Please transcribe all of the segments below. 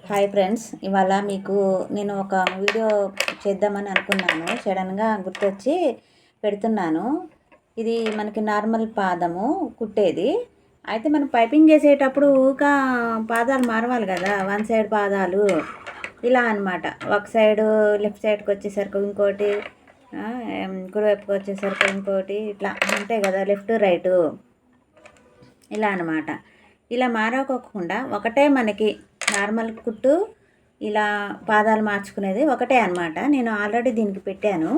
Hi friends, ఇవాళ మీకు నేను ఒక వీడియో చేద్దామని అనుకున్నాను. సడన్గా గుర్తొచ్చి పెడుతున్నాను. ఇది మనకి నార్మల్ పాదము కుట్టేది. అయితే మనం పైపింగ్ చేసేటప్పుడు పాదాలు మారవాలి కదా, వన్ సైడ్ పాదాలు ఇలా అనమాట. ఒక సైడు లెఫ్ట్ సైడ్కి వచ్చేసరికి ఇంకోటి, కుడివైపుకి వచ్చేసరికి ఇంకోటి, ఇట్లా ఉంటాయి కదా లెఫ్ట్ రైటు, ఇలా అనమాట. ఇలా మారకోకుండా ఒకటే మనకి నార్మల్ కుట్టు ఇలా పాదాలు మార్చుకునేది ఒకటే అనమాట. నేను ఆల్రెడీ దీనికి పెట్టాను.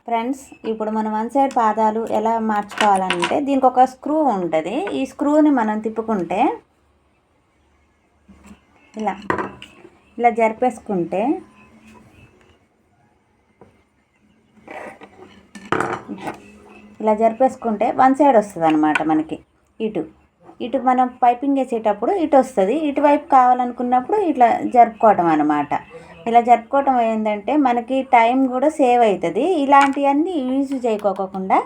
ఫ్రెండ్స్, ఇప్పుడు మనం వన్ సైడ్ పాదాలు ఎలా మార్చుకోవాలంటే దీనికి ఒక స్క్రూ ఉంటుంది. ఈ స్క్రూని మనం తిప్పుకుంటే ఇలా ఇలా జరిపేసుకుంటే ఇలా జరిపేసుకుంటే వన్ సైడ్ వస్తుంది అనమాట. మనకి ఇటు మనం పైపింగ్ వేసేటప్పుడు ఇటు వస్తుంది, ఇటువైపు కావాలనుకున్నప్పుడు ఇట్లా జరుపుకోవటం అనమాట. ఇలా జరుపుకోవటం ఏంటంటే మనకి టైం కూడా సేవ్ అవుతుంది. ఇలాంటివన్నీ యూజ్ చేయకోకుండా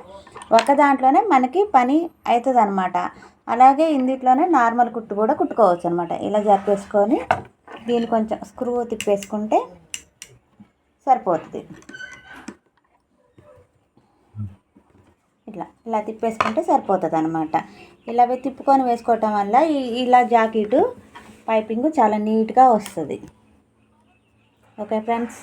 ఒక దాంట్లోనే మనకి పని అవుతుంది అనమాట. అలాగే ఇందులోనే నార్మల్ కుట్టు కూడా కుట్టుకోవచ్చు అనమాట. ఇలా జరిపేసుకొని దీన్ని కొంచెం స్క్రూ తిప్పేసుకుంటే సరిపోతుంది. ఇలా తిప్పేసుకుంటే సరిపోతుంది అనమాట. ఇలా తిప్పుకొని వేసుకోవటం వల్ల ఇలా జాకెట్ పైపింగ్ చాలా నీట్గా వస్తుంది. Okay friends.